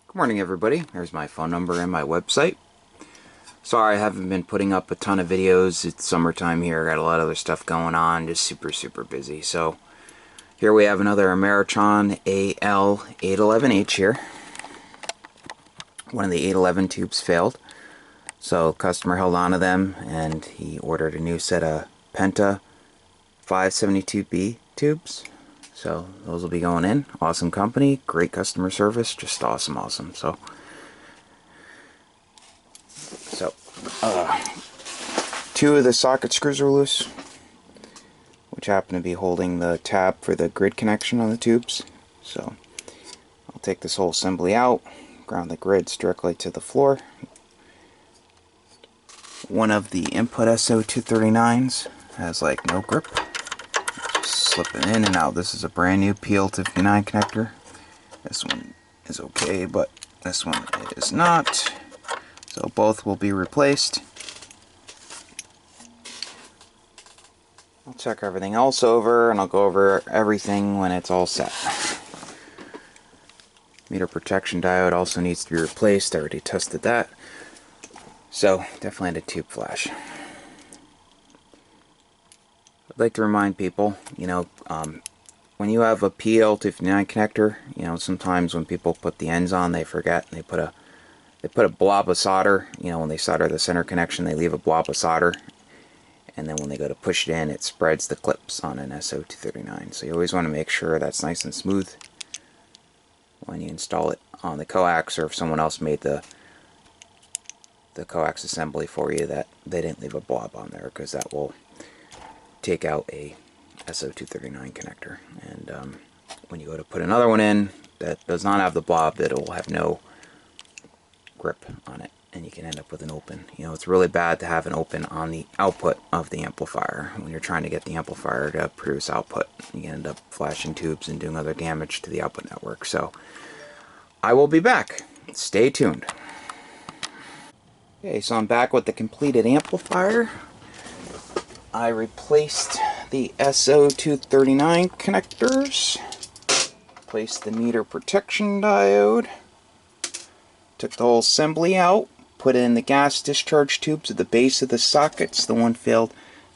Good morning, everybody. There's my phone number and my website. Sorry I haven't been putting up a ton of videos. It's summertime here. Got a lot of other stuff going on. Just super busy. So here we have another Ameritron al811h here. One of the 811 tubes failed. So customer held on to them and he ordered a new set of Penta 572B tubes. So those will be going in. Awesome company, great customer service, just awesome. So two of the socket screws are loose, which happen to be holding the tab for the grid connection on the tubes. So I'll take this whole assembly out, ground the grids directly to the floor. One of the input SO239s has like no grip. Just slip it in and out. This is a brand new PL259 connector. This one is okay, but this one is not. So both will be replaced. I'll check everything else over and I'll go over everything when it's all set. Meter protection diode also needs to be replaced. I already tested that. So definitely had a tube flash. I'd like to remind people, when you have a PL259 connector, sometimes when people put the ends on, they forget and they put a blob of solder. When they solder the center connection, they leave a blob of solder, and then when they go to push it in, it spreads the clips on an SO239. So you always want to make sure that's nice and smooth when you install it on the coax, or if someone else made the coax assembly for you, that they didn't leave a blob on there, because that will take out a SO239 connector. And when you go to put another one in that does not have the blob, that it will have no grip on it, and you can end up with an open. It's really bad to have an open on the output of the amplifier. When you're trying to get the amplifier to produce output, you can end up flashing tubes and doing other damage to the output network. So I will be back. Stay tuned. Okay, so I'm back with the completed amplifier. I replaced the SO239 connectors, replaced the meter protection diode, took the whole assembly out, put in the gas discharge tubes at the base of the sockets. The one failed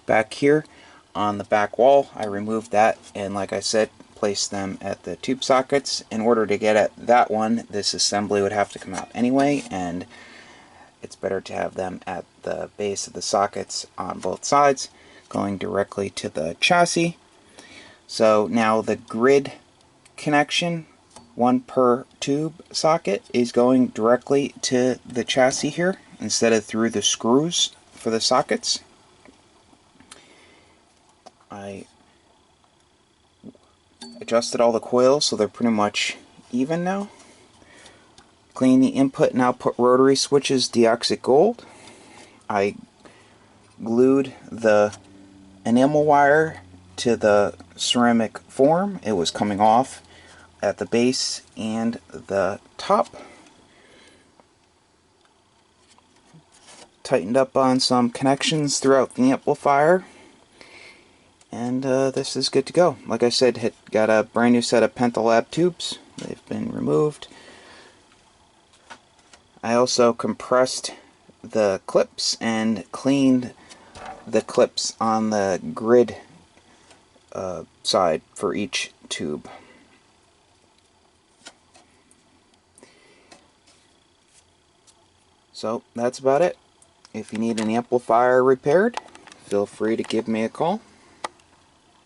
back here on the back wall. I removed that and, like I said, placed them at the tube sockets. In order to get at that one, this assembly would have to come out anyway, and it's better to have them at the base of the sockets on both sides, going directly to the chassis. So now the grid connection, one per tube socket, is going directly to the chassis here instead of through the screws for the sockets. I adjusted all the coils so they're pretty much even now. Clean the input and output rotary switches deoxit gold. I glued the enamel wire to the ceramic form. It was coming off at the base and the top. Tightened up on some connections throughout the amplifier, and this is good to go. Like I said, got a brand new set of Pentalab tubes. They've been removed. I also compressed the clips and cleaned the clips on the grid side for each tube. So that's about it. If you need an amplifier repaired, feel free to give me a call.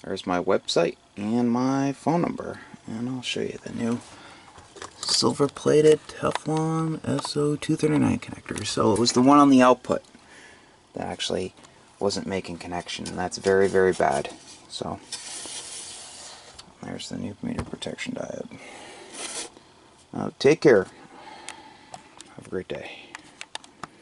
There's my website and my phone number, and I'll show you the new silver-plated Teflon SO239 connector. So it was the one on the output that actually wasn't making connection, and that's very bad. So there's the new meter protection diode. Take care. Have a great day.